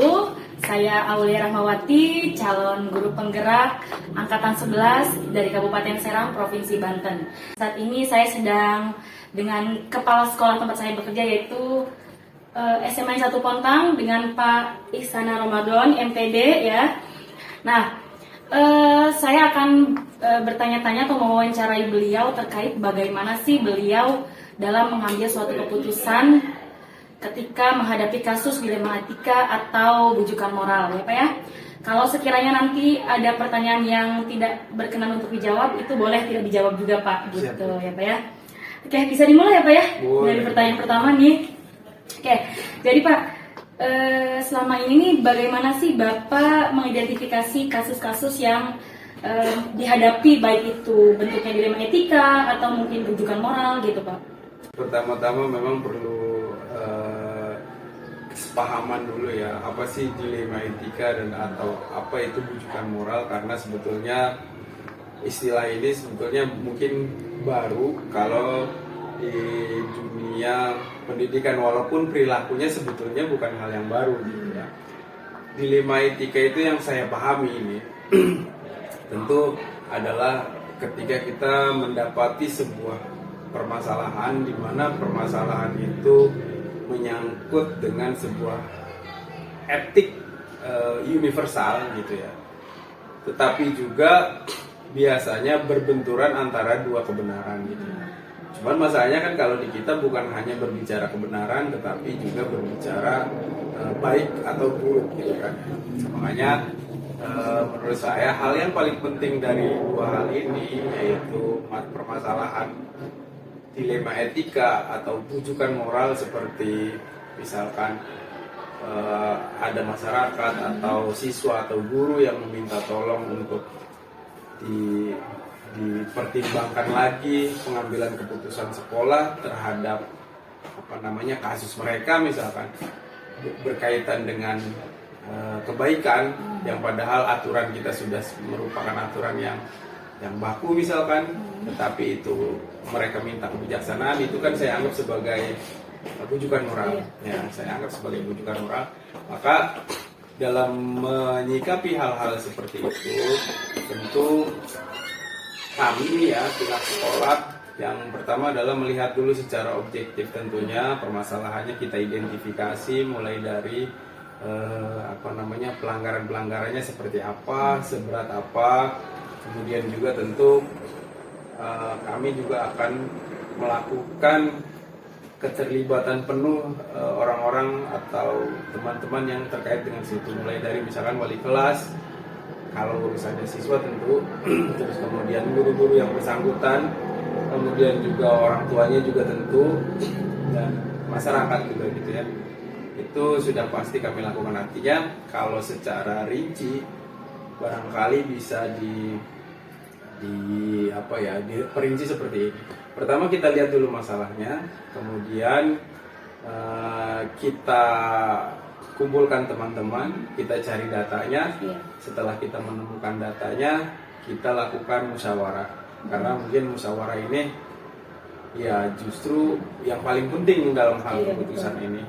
wabarakatuh. Saya Aulia Rahmawati, calon guru penggerak Angkatan 11 dari Kabupaten Serang, Provinsi Banten. Saat ini saya sedang dengan kepala sekolah tempat saya bekerja, yaitu SMA 1 Pontang dengan Pak Ihsana Ramadan, MPD ya. Nah, saya akan bertanya-tanya atau mewawancarai beliau terkait bagaimana sih beliau dalam mengambil suatu keputusan ketika menghadapi kasus dilema etika atau bujukan moral, ya Pak ya. Kalau sekiranya nanti ada pertanyaan yang tidak berkenan untuk dijawab, itu boleh tidak dijawab juga Pak, gitu ya Pak ya. Oke, bisa dimulai ya Pak ya? Boleh. Dari pertanyaan pertama nih. Oke, jadi Pak, selama ini nih bagaimana sih Bapak mengidentifikasi kasus-kasus yang dihadapi, baik itu bentuknya dilema etika atau mungkin bujukan moral gitu Pak? Pertama-tama memang perlu kesepahaman dulu ya, apa sih dilema etika dan atau apa itu bujukan moral, karena sebetulnya istilah ini sebetulnya mungkin baru kalau di dunia pendidikan, walaupun perilakunya sebetulnya bukan hal yang baru gitu ya. Dilema etika itu yang saya pahami ini tentu adalah ketika kita mendapati sebuah permasalahan di mana permasalahan itu menyangkut dengan sebuah etik universal gitu ya, tetapi juga biasanya berbenturan antara dua kebenaran gitu. Cuman masalahnya kan kalau di kita bukan hanya berbicara kebenaran, tetapi juga berbicara baik atau buruk gitu kan. Makanya menurut saya hal yang paling penting dari dua hal ini, yaitu permasalahan dilema etika atau bujukan moral, seperti misalkan ada masyarakat atau siswa atau guru yang meminta tolong untuk dipertimbangkan lagi pengambilan keputusan sekolah terhadap kasus mereka, misalkan berkaitan dengan kebaikan yang padahal aturan kita sudah merupakan aturan yang baku misalkan, tetapi itu mereka minta kebijaksanaan, itu kan saya anggap sebagai bujukan moral. Ya, saya anggap sebagai bujukan moral. Maka dalam menyikapi hal-hal seperti itu, tentu kami ya pihak sekolah yang pertama adalah melihat dulu secara objektif, tentunya permasalahannya kita identifikasi mulai dari pelanggaran-pelanggarannya seperti apa, seberat apa. Kemudian juga tentu kami juga akan melakukan keterlibatan penuh orang-orang atau teman-teman yang terkait dengan situ, mulai dari misalkan wali kelas kalau urusannya siswa tentu, terus kemudian guru-guru yang bersangkutan, kemudian juga orang tuanya juga tentu, dan masyarakat juga gitu ya. Itu sudah pasti kami lakukan. Artinya kalau secara rinci barangkali bisa diperinci seperti ini. Pertama kita lihat dulu masalahnya, kemudian kita kumpulkan teman-teman, kita cari datanya. Setelah kita menemukan datanya, kita lakukan musyawarah. Karena mungkin musyawarah ini ya justru yang paling penting dalam hal keputusan ini.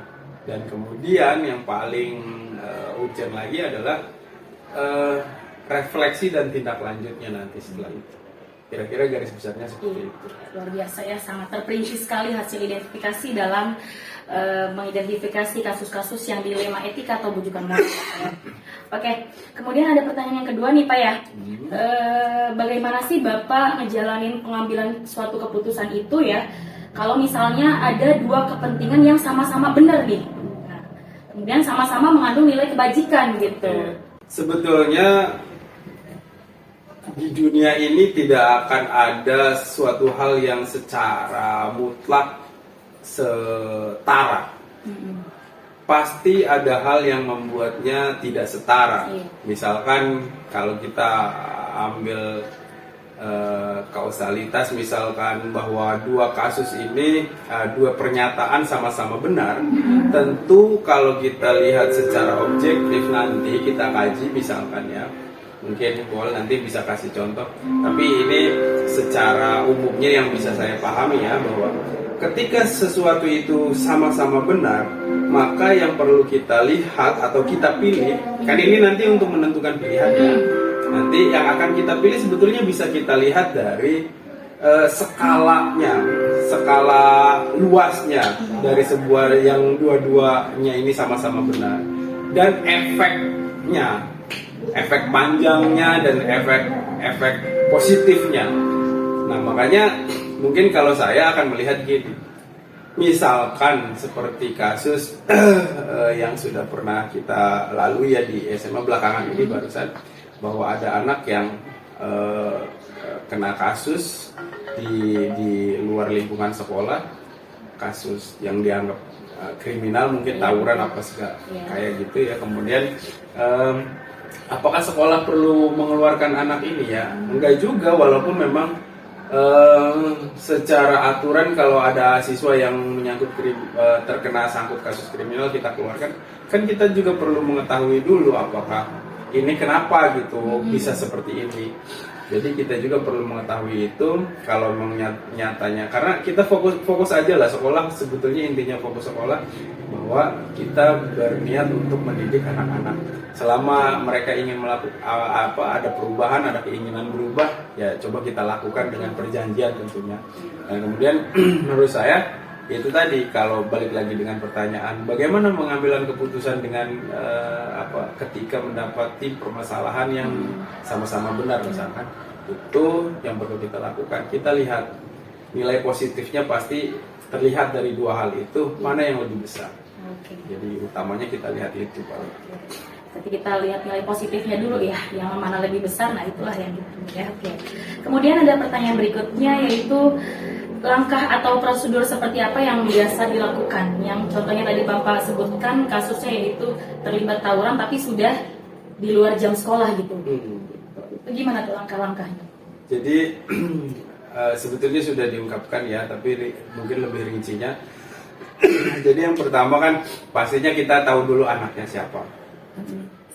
Dan kemudian yang paling urgent lagi adalah refleksi dan tindak lanjutnya nanti setelah itu. Kira-kira garis besarnya seperti itu. Luar biasa ya, sangat terperinci sekali hasil identifikasi dalam mengidentifikasi kasus-kasus yang dilema etika atau bujukan moral. Oke, kemudian ada pertanyaan yang kedua nih Pak ya. Bagaimana sih Bapak ngejalanin pengambilan suatu keputusan itu ya, kalau misalnya ada dua kepentingan yang sama-sama benar nih, kemudian sama-sama mengandung nilai kebajikan gitu. Sebetulnya di dunia ini tidak akan ada suatu hal yang secara mutlak setara. Pasti ada hal yang membuatnya tidak setara. Misalkan kalau kita ambil kausalitas, misalkan bahwa dua kasus ini, dua pernyataan sama-sama benar, tentu kalau kita lihat secara objektif nanti kita kaji, misalkan ya, mungkin boleh nanti bisa kasih contoh, tapi ini secara umumnya yang bisa saya pahami ya, bahwa ketika sesuatu itu sama-sama benar, maka yang perlu kita lihat atau kita pilih, kan ini nanti untuk menentukan pilihannya. Nanti yang akan kita pilih sebetulnya bisa kita lihat dari skalanya, skala luasnya dari sebuah yang dua-duanya ini sama-sama benar, dan efeknya, efek panjangnya dan efek positifnya. Nah, makanya mungkin kalau saya akan melihat gini, misalkan seperti kasus yang sudah pernah kita lalui ya di SMA belakangan ini barusan, bahwa ada anak yang kena kasus di luar lingkungan sekolah, kasus yang dianggap kriminal, mungkin tawuran apa segala kayak gitu ya. Kemudian apakah sekolah perlu mengeluarkan anak ini ya? Enggak juga, walaupun memang secara aturan kalau ada siswa yang menyangkut terkena sangkut kasus kriminal kita keluarkan, kan kita juga perlu mengetahui dulu apakah ini kenapa gitu bisa seperti ini. Jadi kita juga perlu mengetahui itu kalau nyatanya, karena kita fokus aja lah sekolah, sebetulnya intinya fokus sekolah bahwa kita berniat untuk mendidik anak-anak. Selama mereka ingin melakukan ada perubahan, ada keinginan berubah, ya coba kita lakukan dengan perjanjian tentunya. Dan kemudian menurut saya itu tadi, kalau balik lagi dengan pertanyaan bagaimana mengambil keputusan dengan ketika mendapati permasalahan yang sama-sama benar misalkan, itu yang perlu kita lakukan. Kita lihat nilai positifnya, pasti terlihat dari dua hal itu mana yang lebih besar. Jadi utamanya kita lihat itu, Pak. Jadi kita lihat nilai positifnya dulu ya, yang mana lebih besar, nah itulah yang kita lihat ya. Kemudian ada pertanyaan berikutnya, yaitu langkah atau prosedur seperti apa yang biasa dilakukan? Yang contohnya tadi Bapak sebutkan kasusnya yaitu terlibat tawuran tapi sudah di luar jam sekolah gitu. Itu gimana tuh langkah-langkahnya? Jadi sebetulnya sudah diungkapkan ya, tapi mungkin lebih rincinya. Jadi yang pertama kan pastinya kita tahu dulu anaknya siapa.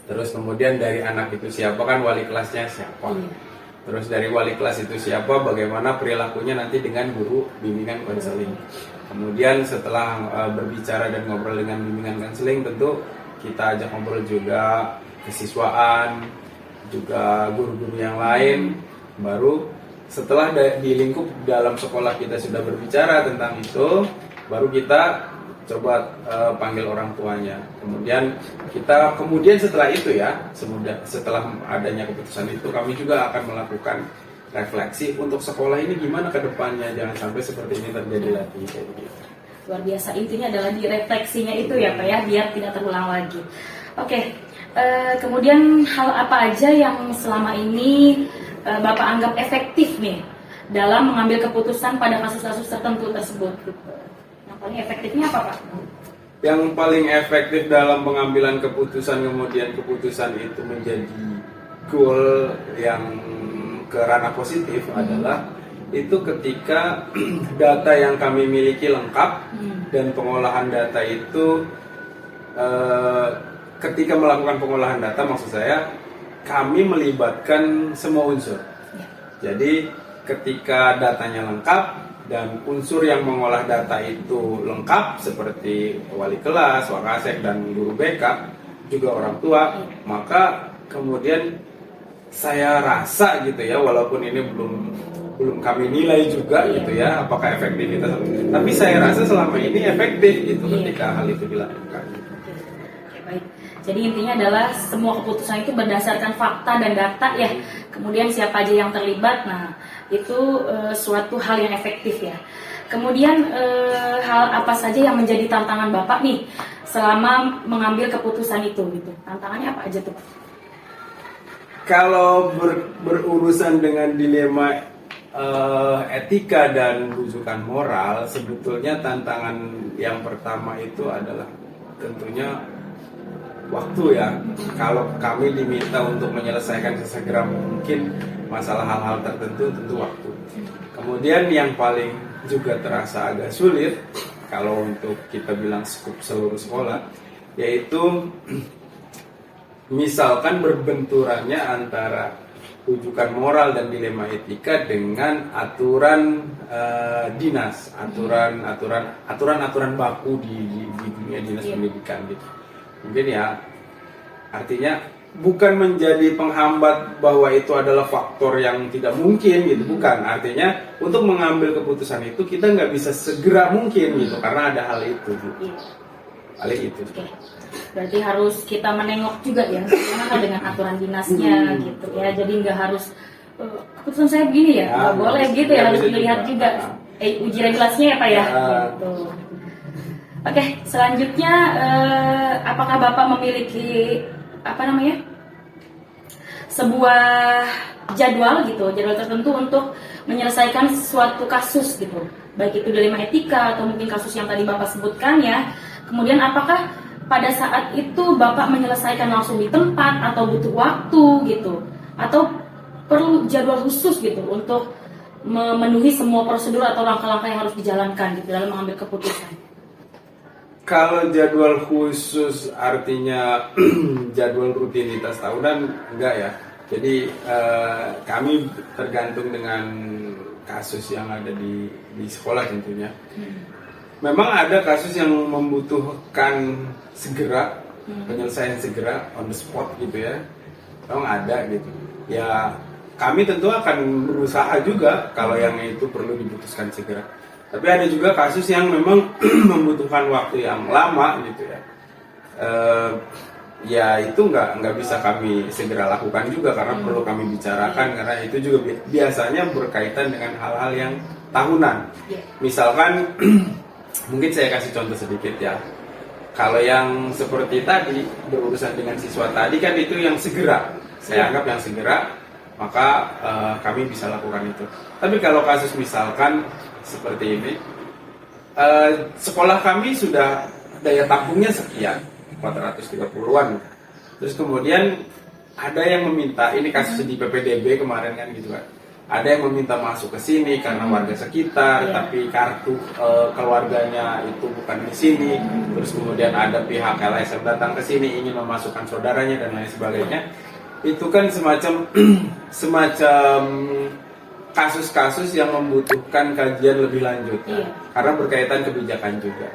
Terus kemudian dari anak itu siapa, kan wali kelasnya siapa. Terus dari wali kelas itu siapa, bagaimana perilakunya nanti dengan guru bimbingan konseling. Kemudian setelah berbicara dan ngobrol dengan bimbingan konseling, tentu kita ajak ngobrol juga kesiswaan, juga guru-guru yang lain. Baru setelah di lingkup dalam sekolah kita sudah berbicara tentang itu, baru kita coba panggil orang tuanya. Kemudian setelah itu ya, setelah adanya keputusan itu, kami juga akan melakukan refleksi untuk sekolah ini gimana ke depannya, jangan sampai seperti ini terjadi lagi kayak begitu. Luar biasa, intinya adalah di refleksinya itu ya Pak ya, biar tidak terulang lagi. Oke, kemudian hal apa aja yang selama ini Bapak anggap efektif nih dalam mengambil keputusan pada kasus-kasus tertentu tersebut? Yang paling efektifnya apa Pak? Yang paling efektif dalam pengambilan keputusan, kemudian keputusan itu menjadi goal yang ke ranah positif adalah itu ketika data yang kami miliki lengkap dan pengolahan data itu ketika melakukan pengolahan data, maksud saya kami melibatkan semua unsur. Jadi ketika datanya lengkap dan unsur yang mengolah data itu lengkap seperti wali kelas, wakasek, dan guru BK, juga orang tua, maka kemudian saya rasa gitu ya, walaupun ini belum kami nilai juga gitu ya apakah efektivitas, tapi saya rasa selama ini efektif gitu ketika hal itu dilakukan. Oke, baik. Jadi intinya adalah semua keputusan itu berdasarkan fakta dan data ya. Kemudian siapa aja yang terlibat, nah itu suatu hal yang efektif ya. Kemudian hal apa saja yang menjadi tantangan Bapak nih selama mengambil keputusan itu gitu? Tantangannya apa aja tuh Pak? Kalau berurusan dengan dilema etika dan rujukan moral, sebetulnya tantangan yang pertama itu adalah tentunya waktu ya. Kalau kami diminta untuk menyelesaikan sesegera mungkin masalah hal-hal tertentu, tentu waktu. Kemudian yang paling juga terasa agak sulit kalau untuk kita bilang skup seluruh sekolah, yaitu misalkan berbenturannya antara rujukan moral dan dilema etika dengan aturan dinas, aturan baku di dunia dinas pendidikan gitu. Mungkin ya artinya bukan menjadi penghambat bahwa itu adalah faktor yang tidak mungkin gitu, bukan. Artinya untuk mengambil keputusan itu kita nggak bisa segera mungkin gitu karena ada hal itu gitu. Hal itu. Oke. Berarti harus kita menengok juga ya, bagaimana dengan aturan dinasnya gitu ya. Jadi nggak harus keputusan saya begini ya, nggak boleh gitu ya, harus dilihat juga uji regulasinya ya Pak ya. Gitu. Oke, selanjutnya apakah Bapak memiliki sebuah jadwal tertentu untuk menyelesaikan suatu kasus gitu, baik itu dilema etika atau mungkin kasus yang tadi Bapak sebutkan ya. Kemudian apakah pada saat itu Bapak menyelesaikan langsung di tempat atau butuh waktu gitu, atau perlu jadwal khusus gitu untuk memenuhi semua prosedur atau langkah-langkah yang harus dijalankan gitu dalam mengambil keputusan? Kalau jadwal khusus artinya jadwal rutinitas tahunan enggak ya. Jadi kami tergantung dengan kasus yang ada di sekolah tentunya. Memang ada kasus yang membutuhkan segera penyelesaian segera on the spot gitu ya. Memang ada gitu. Ya kami tentu akan berusaha juga kalau yang itu perlu diputuskan segera. Tapi ada juga kasus yang memang membutuhkan waktu yang lama gitu ya. Ya itu nggak bisa kami segera lakukan juga karena perlu kami bicarakan, karena itu juga biasanya berkaitan dengan hal-hal yang tahunan. Misalkan mungkin saya kasih contoh sedikit ya. Kalau yang seperti tadi berurusan dengan siswa tadi kan itu yang segera. Saya anggap yang segera, maka kami bisa lakukan itu. Tapi kalau kasus misalkan seperti ini, sekolah kami sudah daya tampungnya sekian, 430-an. Terus kemudian ada yang meminta, ini kasus di PPDB kemarin kan gitu kan. Ada yang meminta masuk ke sini karena warga sekitar, tapi kartu keluarganya itu bukan di sini. Terus kemudian ada pihak LSM datang ke sini ingin memasukkan saudaranya dan lain sebagainya. Itu kan semacam kasus-kasus yang membutuhkan kajian lebih lanjut, karena berkaitan kebijakan juga.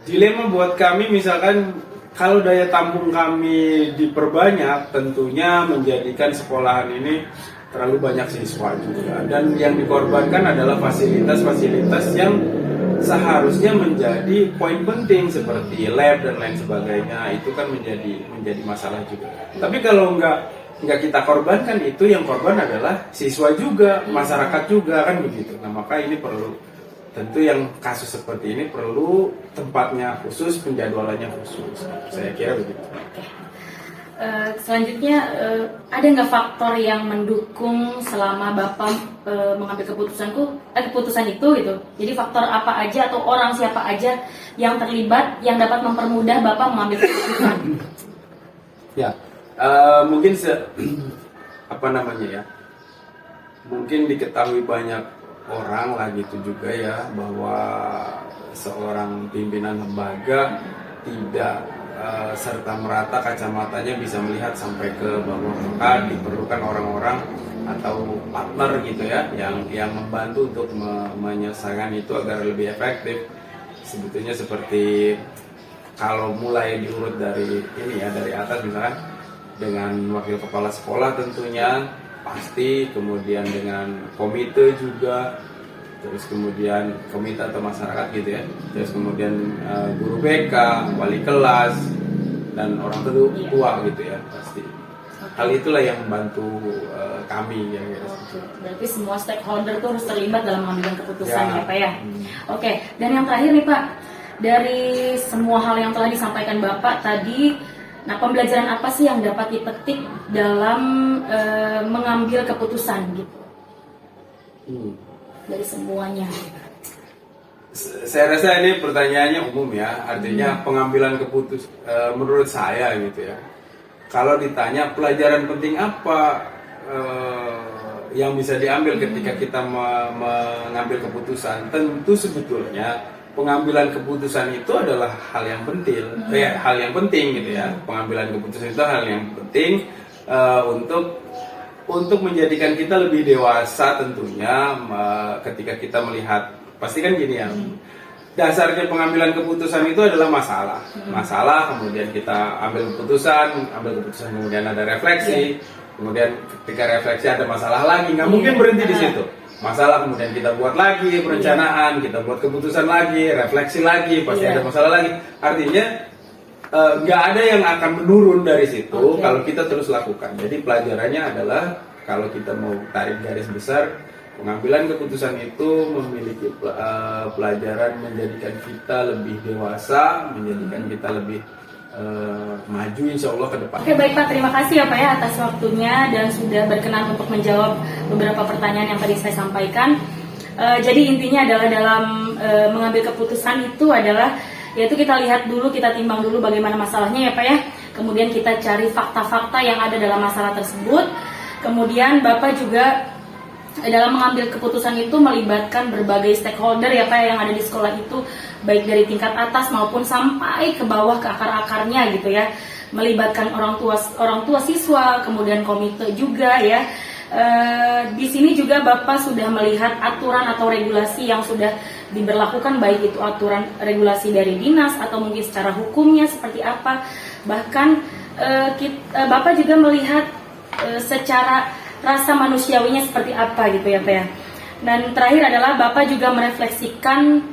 Dilema buat kami misalkan kalau daya tampung kami diperbanyak, tentunya menjadikan sekolahan ini terlalu banyak siswa juga, dan yang dikorbankan adalah fasilitas-fasilitas yang seharusnya menjadi poin penting seperti lab dan lain sebagainya. Itu kan menjadi masalah juga. Tapi kalau nggak kita korbankan, itu yang korban adalah siswa juga, masyarakat juga kan begitu. Nah maka ini perlu, tentu yang kasus seperti ini perlu tempatnya khusus, penjadwalannya khusus. Saya kira begitu. Selanjutnya ada nggak faktor yang mendukung selama Bapak mengambil keputusan itu gitu? Jadi faktor apa aja atau orang siapa aja yang terlibat yang dapat mempermudah Bapak mengambil keputusan? Ya, mungkin mungkin diketahui banyak orang lah gitu juga ya, bahwa seorang pimpinan lembaga tidak serta merata kacamatanya bisa melihat sampai ke bawah, maka diperlukan orang-orang atau partner gitu ya yang membantu untuk menyelesaikan itu agar lebih efektif. Sebetulnya seperti kalau mulai diurut dari dari atas misalkan dengan wakil kepala sekolah tentunya pasti, kemudian dengan komite juga, terus kemudian komite atau masyarakat gitu ya, terus kemudian guru BK, wali kelas, dan orang tua gitu ya pasti. Hal itulah yang membantu kami ya. Berarti semua stakeholder tuh harus terlibat dalam mengambil keputusan ya Pak ya. Oke, dan yang terakhir nih Pak, dari semua hal yang telah disampaikan Bapak tadi, nah pembelajaran apa sih yang dapat dipetik dalam mengambil keputusan gitu? Dari semuanya. Saya rasa ini pertanyaannya umum ya, artinya pengambilan keputusan menurut saya gitu ya. Kalau ditanya pelajaran penting apa yang bisa diambil ketika kita mengambil keputusan, tentu sebetulnya pengambilan keputusan itu adalah hal yang penting, hal yang penting gitu ya. Pengambilan keputusan itu hal yang penting untuk untuk menjadikan kita lebih dewasa tentunya ketika kita melihat, pasti kan gini ya, dasarnya pengambilan keputusan itu adalah masalah, kemudian kita ambil keputusan kemudian ada refleksi, kemudian ketika refleksi ada masalah lagi, nggak mungkin berhenti di situ. Masalah kemudian kita buat lagi perencanaan, kita buat keputusan lagi, refleksi lagi, pasti ada masalah lagi. Artinya nggak ada yang akan menurun dari situ kalau kita terus lakukan. Jadi pelajarannya adalah kalau kita mau tarik garis besar, pengambilan keputusan itu memiliki pelajaran menjadikan kita lebih dewasa, menjadikan kita lebih maju insya Allah ke depan. Oke, baik Pak, terima kasih ya Pak ya atas waktunya dan sudah berkenan untuk menjawab beberapa pertanyaan yang tadi saya sampaikan. Jadi intinya adalah dalam mengambil keputusan itu adalah yaitu kita lihat dulu, kita timbang dulu bagaimana masalahnya ya Pak ya. Kemudian kita cari fakta-fakta yang ada dalam masalah tersebut. Kemudian Bapak juga dalam mengambil keputusan itu melibatkan berbagai stakeholder ya Pak yang ada di sekolah itu, baik dari tingkat atas maupun sampai ke bawah ke akar-akarnya gitu ya, melibatkan orang tua siswa, kemudian komite juga ya. Di sini juga Bapak sudah melihat aturan atau regulasi yang sudah diberlakukan, baik itu aturan regulasi dari dinas atau mungkin secara hukumnya seperti apa. Bahkan Bapak juga melihat secara rasa manusiawinya seperti apa gitu ya Pak ya. Dan terakhir adalah Bapak juga merefleksikan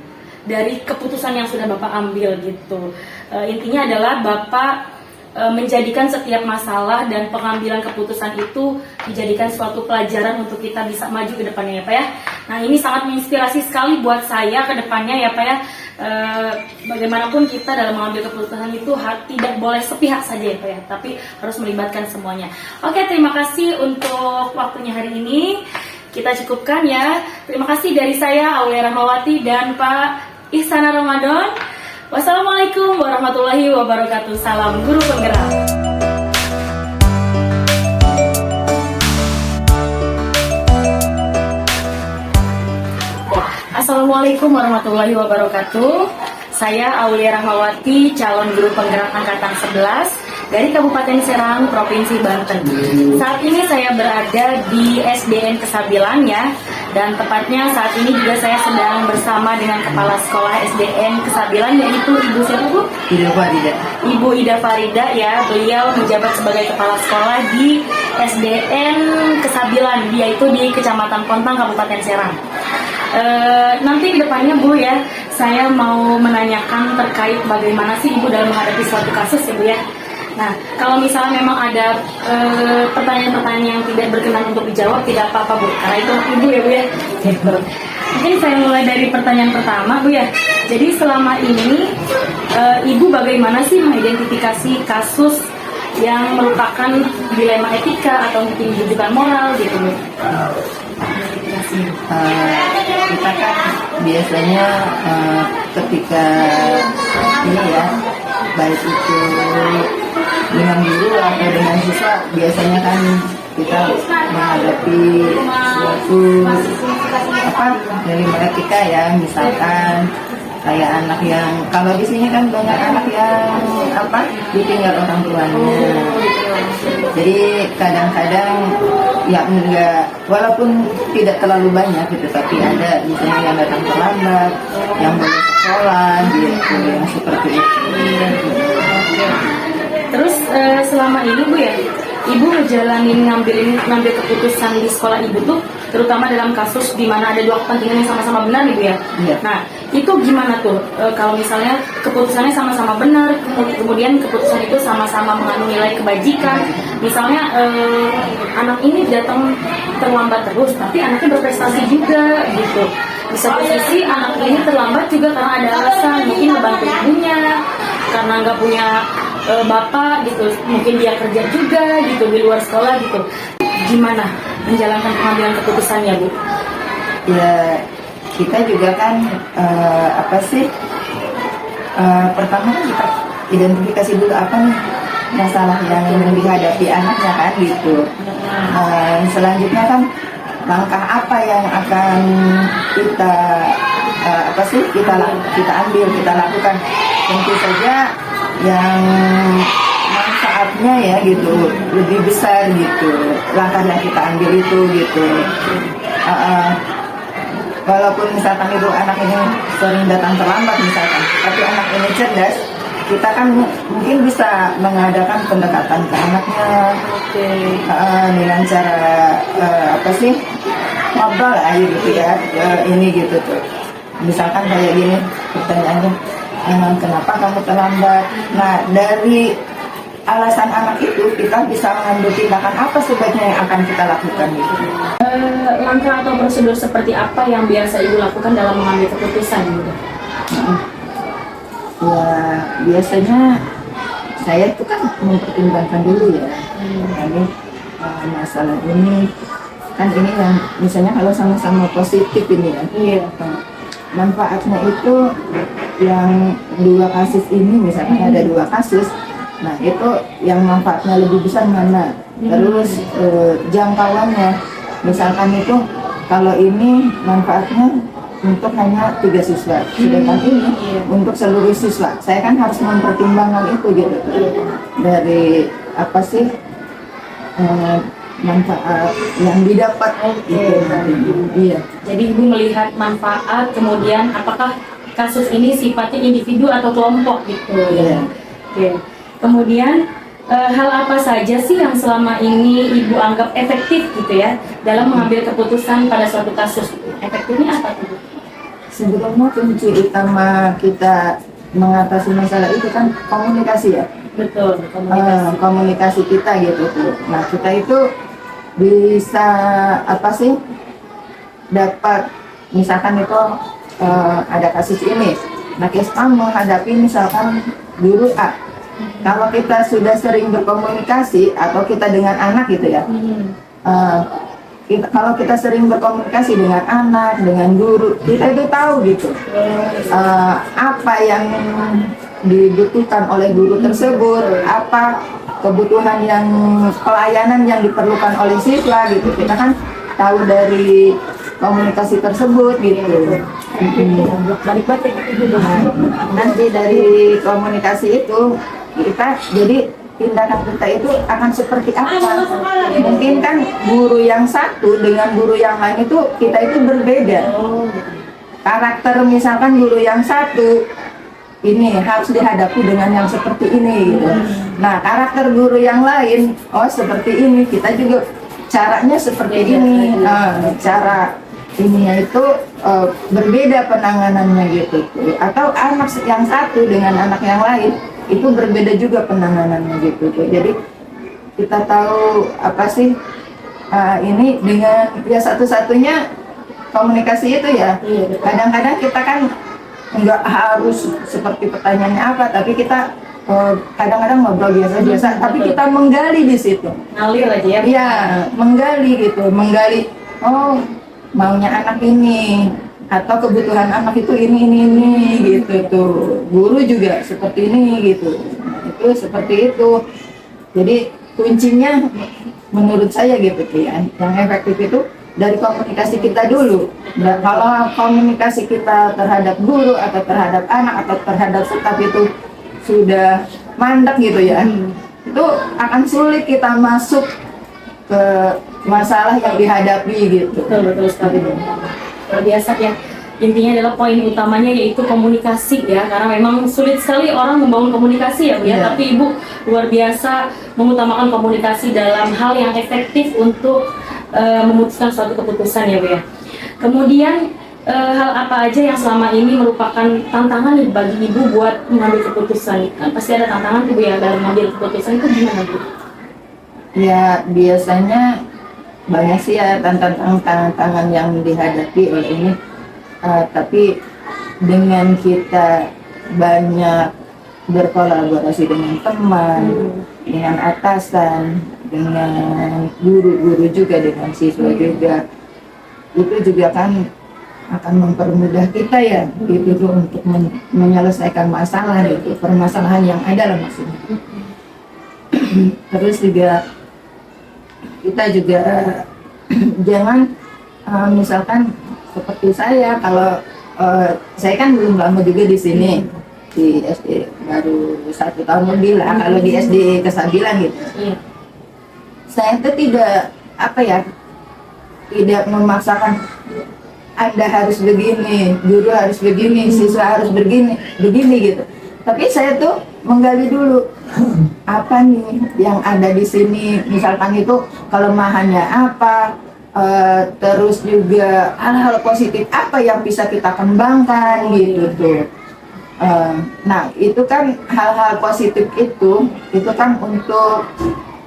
dari keputusan yang sudah Bapak ambil gitu. Intinya adalah Bapak menjadikan setiap masalah dan pengambilan keputusan itu dijadikan suatu pelajaran untuk kita bisa maju ke depannya ya Pak ya. Nah ini sangat menginspirasi sekali buat saya ke depannya ya Pak ya. Bagaimanapun kita dalam mengambil keputusan itu tidak boleh sepihak saja ya Pak ya, tapi harus melibatkan semuanya. Oke, terima kasih untuk waktunya hari ini. Kita cukupkan ya. Terima kasih dari saya Aulia Rahmawati dan Pak Ihsana Ramadan. Wassalamualaikum warahmatullahi wabarakatuh. Salam Guru Penggerak. Assalamualaikum warahmatullahi wabarakatuh. Saya Aulia Rahmawati, calon guru penggerak angkatan 11 dari Kabupaten Serang, Provinsi Banten. Saat ini saya berada di SDN Kesabilan ya, dan tepatnya saat ini juga saya sedang bersama dengan Kepala Sekolah SDN Kesabilan, yaitu Ibu siapa Bu? Ida Farida. Ibu Ida Farida ya, beliau menjabat sebagai Kepala Sekolah di SDN Kesabilan, yaitu di Kecamatan Pontang, Kabupaten Serang. Nanti kedepannya Bu ya, saya mau menanyakan terkait bagaimana sih Ibu dalam menghadapi suatu kasus ya Bu ya. Nah, kalau misalnya memang ada pertanyaan-pertanyaan yang tidak berkenan untuk dijawab, tidak apa-apa Bu, karena itu Ibu ya Bu ya. Mungkin saya mulai dari pertanyaan pertama Bu ya. Jadi selama ini Ibu bagaimana sih mengidentifikasi kasus yang merupakan dilema etika atau mungkin rujukan moral gitu Bu? Kita kan biasanya ketika ini ya, baik itu dengan guru atau dengan siswa, biasanya kan kita menghadapi suatu dilema etika ya, misalkan kayak anak yang, kalau di sini kan banyak anak yang ditinggal orang tuanya. Jadi kadang-kadang ya enggak, walaupun tidak terlalu banyak gitu, tapi ada misalnya yang datang terlambat, yang belum sekolah gitu, yang seperti itu. Terus selama ini Bu ya, Ibu ngejalanin ngambil keputusan di sekolah Ibu tuh, terutama dalam kasus di mana ada dua kepentingan yang sama-sama benar Ibu ya. Iya. Nah, itu gimana tuh kalau misalnya keputusannya sama-sama benar, kemudian keputusan itu sama-sama mengandung nilai kebajikan. Misalnya anak ini datang terlambat terus, tapi anaknya berprestasi juga gitu. Di satu sisi anak ini terlambat juga karena ada alasan, mungkin ngebantu ibunya, karena nggak punya bapak gitu, mungkin dia kerja juga gitu di luar sekolah gitu. Gimana menjalankan pengambilan keputusannya Bu? Ya kita juga kan pertama kan kita identifikasi dulu apa nih masalah yang dihadapi anaknya kan gitu. Selanjutnya kan langkah apa yang akan kita kita ambil, kita lakukan. Tentu saja yang manfaatnya ya gitu lebih besar gitu langkah yang kita ambil itu gitu. Walaupun misalkan itu anak ini sering datang terlambat misalkan, tapi anak ini cerdas, kita kan mungkin bisa mengadakan pendekatan ke anaknya. Dengan cara apa sih, ngobrol aja gitu ya, ini gitu tuh. Misalkan kayak gini pertanyaannya, kenapa kamu terlambat? Nah dari alasan anak itu kita bisa mengambil tindakan apa sebaiknya yang akan kita lakukan gitu. Langkah atau prosedur seperti apa yang biasa Ibu lakukan dalam mengambil keputusan gitu? Ya biasanya saya itu kan mempertimbangkan dulu ya. Ini masalah ini kan ini yang misalnya kalau sama-sama positif ini ya. Iya. Manfaatnya itu yang 2 kasus ini misalnya ada 2 kasus. Nah itu yang manfaatnya lebih besar mana? Terus jangkauannya, misalkan itu kalau ini manfaatnya untuk hanya 3 siswa, sedangkan ini untuk seluruh siswa. Saya kan harus mempertimbangkan itu gitu. Dari apa sih manfaat yang didapat gitu. Iya. Jadi Ibu melihat manfaat, kemudian apakah kasus ini sifatnya individu atau kelompok gitu ya? Oke. Kemudian hal apa saja sih yang selama ini Ibu anggap efektif gitu ya dalam mengambil keputusan pada suatu kasus? Efektifnya apa tuh? Sebetulnya kunci utama kita mengatasi masalah itu kan komunikasi ya. Betul, komunikasi. Komunikasi kita gitu tuh. Nah kita itu bisa apa sih dapat misalkan itu ada kasus ini. Nah kita menghadapi misalkan guru A. Kalau kita sudah sering berkomunikasi atau kita dengan anak gitu ya, kalau kita sering berkomunikasi dengan anak, dengan guru, kita itu tahu gitu apa yang dibutuhkan oleh guru tersebut, apa kebutuhan yang pelayanan yang diperlukan oleh siswa gitu. Kita kan tahu dari komunikasi tersebut gitu. Nanti dari komunikasi itu kita jadi tindakan kita itu akan seperti apa? Mungkin kan guru yang satu dengan guru yang lain itu kita itu berbeda. Karakter misalkan guru yang satu ini harus dihadapi dengan yang seperti ini gitu. Nah karakter guru yang lain seperti ini, kita juga caranya seperti ini. Cara ininya itu berbeda penanganannya gitu. Atau anak yang satu dengan anak yang lain itu berbeda juga penanganannya gitu. Jadi kita tahu apa sih ini dengan ya satu-satunya komunikasi itu ya. Kadang-kadang kita kan nggak harus seperti pertanyaannya apa, tapi kita kadang-kadang ngobrol biasa-biasa, tapi kita menggali di situ. Ngalir aja ya? Iya, menggali gitu, menggali. Maunya anak ini atau kebutuhan anak itu ini gitu tuh. Guru juga seperti ini gitu. Itu seperti itu. Jadi kuncinya menurut saya gitu ya, yang efektif itu dari komunikasi kita dulu. Dan kalau komunikasi kita terhadap guru atau terhadap anak atau terhadap staf itu sudah mandek gitu ya, itu akan sulit kita masuk ke masalah yang dihadapi gitu. Betul sekali. Luar biasa ya. Intinya adalah poin utamanya yaitu komunikasi ya, karena memang sulit sekali orang membangun komunikasi ya Bu ya. Tapi Ibu luar biasa mengutamakan komunikasi dalam hal yang efektif untuk memutuskan suatu keputusan ya Bu ya. Kemudian hal apa aja yang selama ini merupakan tantangan bagi Ibu buat mengambil keputusan? Kan pasti ada tantangan Bu ya dalam mengambil keputusan, itu gimana Bu? Ya biasanya banyak sih ya tantangan yang dihadapi oleh ini. Tapi dengan kita banyak berkolaborasi dengan teman, dengan atasan, dengan guru-guru juga, dengan siswa juga, itu juga kan akan mempermudah kita ya gitu tuh untuk menyelesaikan masalah itu, permasalahan yang ada lah maksudnya. Terus juga kita juga jangan misalkan seperti saya, kalau saya kan belum lama juga di sini. di SD baru 1 tahun lebih lah, kalau di SD kesabilan gitu. Iya. Saya itu tidak apa ya, tidak memaksakan Anda harus begini, guru harus begini, siswa harus begini gitu. Tapi saya tuh menggali dulu apa nih yang ada di sini, misalkan itu kelemahannya apa, terus juga hal-hal positif apa yang bisa kita kembangkan gitu tuh. Nah itu kan hal-hal positif itu kan untuk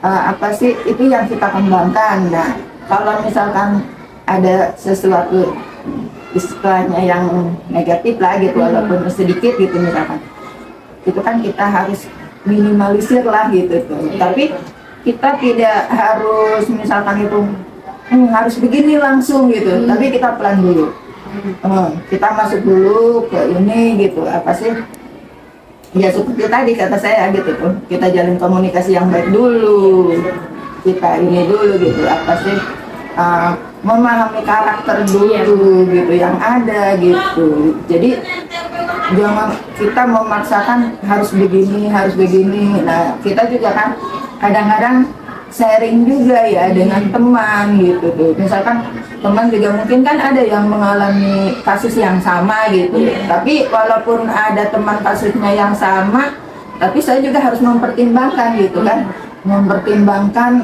apa sih, itu yang kita kembangkan. Nah kalau misalkan ada sesuatu istilahnya yang negatif lah gitu, walaupun sedikit gitu misalkan, itu kan kita harus minimalisir lah gitu tuh. Tapi kita tidak harus misalkan itu harus begini langsung gitu, tapi kita pelan dulu. Kita masuk dulu ke ini gitu, apa sih, ya seperti tadi kata saya gitu tuh, kita jalin komunikasi yang baik dulu, kita ini dulu gitu, apa sih, memahami karakter dulu gitu yang ada gitu. Jadi jangan kita memaksakan harus begini. Nah kita juga kan kadang-kadang sharing juga ya dengan teman gitu tuh. Misalkan teman juga mungkin kan ada yang mengalami kasus yang sama gitu. Tapi walaupun ada teman kasusnya yang sama, tapi saya juga harus mempertimbangkan gitu kan, mempertimbangkan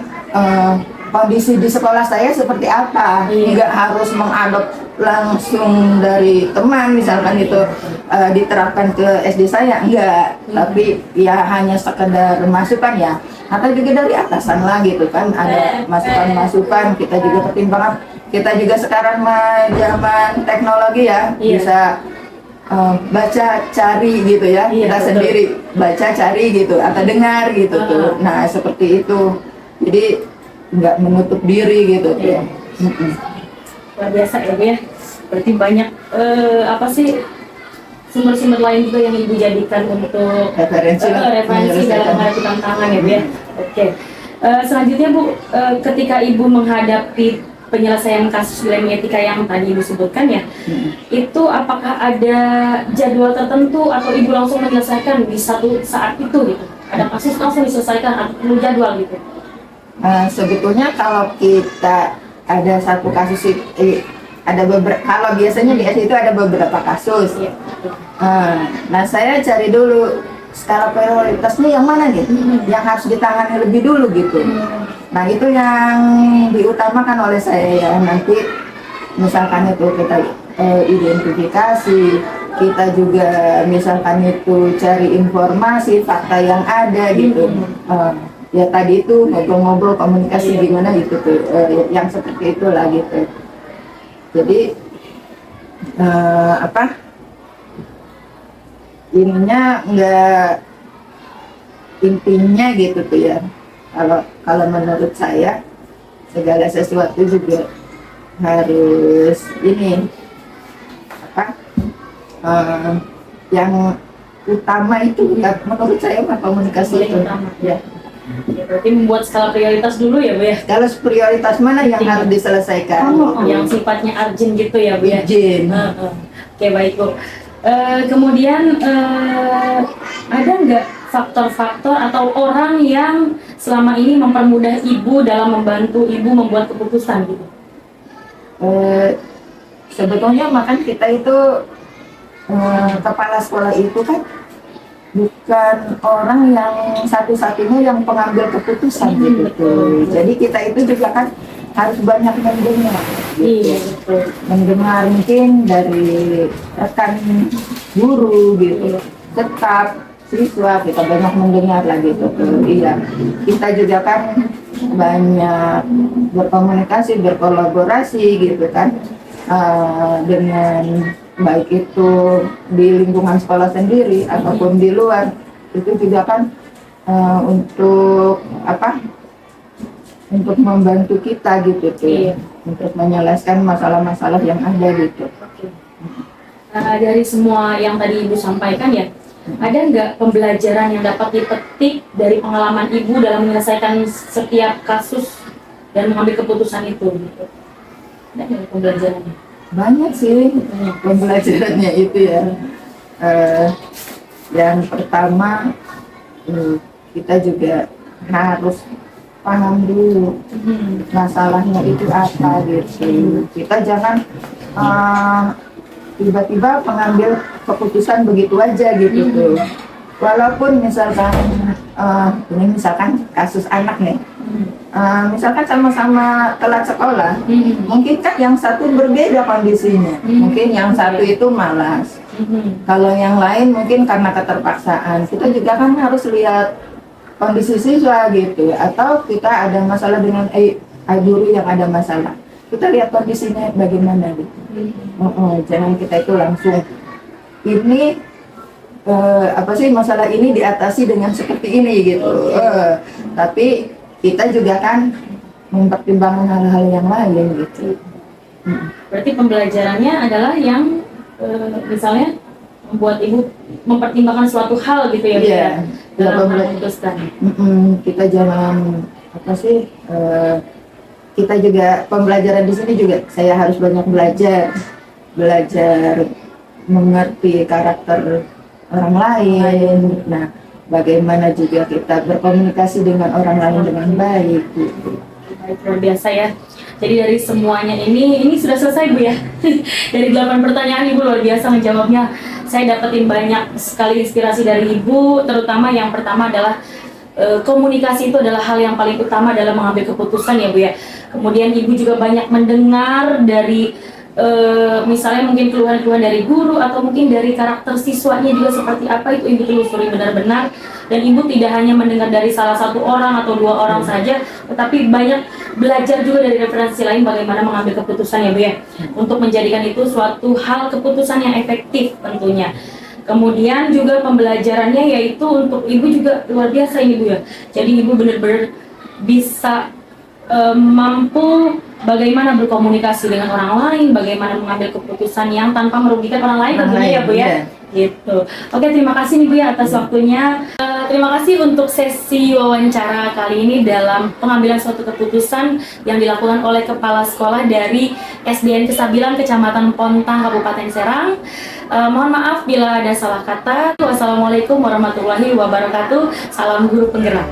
kondisi di sekolah saya seperti apa. Nggak harus mengadop langsung dari teman misalkan itu diterapkan ke SD saya, enggak. Tapi ya hanya sekedar masukan ya, atau juga dari atasan lah gitu kan, ada masukan-masukan, kita juga pertimbangan. Kita juga sekarang zaman teknologi ya, bisa baca cari gitu ya, kita sendiri baca cari gitu atau dengar gitu tuh. Nah seperti itu, jadi nggak menutup diri gitu tuh. Luar biasa ya Bu ya. Berarti banyak apa sih sumber-sumber lain juga yang Ibu jadikan untuk referensi dalam menghadapi tantangan ya Bu ya. Oke. Selanjutnya Bu, ketika Ibu menghadapi penyelesaian kasus dilema etika yang tadi Ibu sebutkan ya, itu apakah ada jadwal tertentu atau Ibu langsung menyelesaikan di satu saat itu gitu? Ada kasus langsung diselesaikan atau perlu jadwal gitu? Sebetulnya kalau kita ada satu kasus ada beberapa, kalau biasanya di SD itu ada beberapa kasus. Nah saya cari dulu skala prioritasnya yang mana nih, yang harus ditangani lebih dulu gitu. Nah itu yang diutamakan oleh saya ya. Nanti misalkan itu kita identifikasi, kita juga misalkan itu cari informasi fakta yang ada gitu. Ya tadi itu ngobrol-ngobrol, komunikasi gimana gitu tuh, yang seperti itulah gitu. Jadi apa, intinya gitu tuh ya, kalau menurut saya segala sesuatu juga harus ini apa, yang utama itu ya, menurut saya komunikasi itu ya. Ya, berarti membuat skala prioritas dulu ya Bu ya? Kalau prioritas mana yang harus diselesaikan? Yang sifatnya urgent gitu ya Bu ya? Urgent. Oke baik Bu. Kemudian ada nggak faktor-faktor atau orang yang selama ini mempermudah Ibu dalam membantu Ibu membuat keputusan gitu? Sebetulnya makan kita itu kepala sekolah itu kan bukan orang yang satu-satunya yang pengambil keputusan gitu. Jadi kita itu juga kan harus banyak mendengar gitu. Mendengar mungkin dari rekan guru gitu, tetap siswa kita banyak mendengar lah gitu. Iya, kita juga kan banyak berkomunikasi, berkolaborasi gitu kan, dengan baik itu di lingkungan sekolah sendiri ataupun di luar. Itu juga kan untuk apa, untuk membantu kita gitu tuh, untuk menyelesaikan masalah-masalah yang ada gitu. Dari semua yang tadi Ibu sampaikan ya, ada nggak pembelajaran yang dapat dipetik dari pengalaman Ibu dalam menyelesaikan setiap kasus dan mengambil keputusan itu gitu? Ada nggak pembelajarannya? Banyak sih pembelajarannya itu ya. Yang pertama, kita juga harus paham dulu masalahnya itu apa gitu. Kita jangan tiba-tiba mengambil keputusan begitu aja gitu tuh. Walaupun misalkan ini misalkan kasus anak nih, misalkan sama-sama telat sekolah, mungkin kan yang satu berbeda kondisinya, mungkin yang satu itu malas, kalau yang lain mungkin karena keterpaksaan. Kita juga kan harus lihat kondisi siswa gitu, atau kita ada masalah dengan guru yang ada masalah, kita lihat kondisinya bagaimana gitu. Jangan kita itu langsung ini masalah ini diatasi dengan seperti ini gitu. Tapi kita juga kan mempertimbangkan hal-hal yang lain gitu. Berarti pembelajarannya adalah yang misalnya membuat ibu mempertimbangkan suatu hal gitu ya, Iya, dalam memutuskan. Kita jangan kita juga pembelajaran di sini juga saya harus banyak belajar mengerti karakter orang lain. Nah, bagaimana juga kita berkomunikasi dengan orang lain dengan baik gitu. Baik, luar biasa ya. Jadi dari semuanya ini sudah selesai Bu ya. Dari 8 pertanyaan Ibu luar biasa menjawabnya. Saya dapetin banyak sekali inspirasi dari Ibu, terutama yang pertama adalah komunikasi itu adalah hal yang paling utama dalam mengambil keputusan ya Bu ya. Kemudian Ibu juga banyak mendengar dari misalnya mungkin keluhan-keluhan dari guru atau mungkin dari karakter siswanya juga seperti apa, itu Ibu telusuri benar-benar. Dan Ibu tidak hanya mendengar dari salah satu orang atau 2 orang saja, tetapi banyak belajar juga dari referensi lain bagaimana mengambil keputusan ya Bu ya, untuk menjadikan itu suatu hal keputusan yang efektif tentunya. Kemudian juga pembelajarannya yaitu untuk Ibu juga luar biasa ini Bu ya. Jadi Ibu benar-benar bisa mampu bagaimana berkomunikasi dengan orang lain, bagaimana mengambil keputusan yang tanpa merugikan orang lain tentunya ya Bu ya. Gitu. Oke, terima kasih nih Bu ya atas waktunya. Terima kasih untuk sesi wawancara kali ini dalam pengambilan suatu keputusan yang dilakukan oleh Kepala Sekolah dari SDN Kesabilan Kecamatan Pontang Kabupaten Serang. Mohon maaf bila ada salah kata. Wassalamualaikum warahmatullahi wabarakatuh. Salam guru penggerak.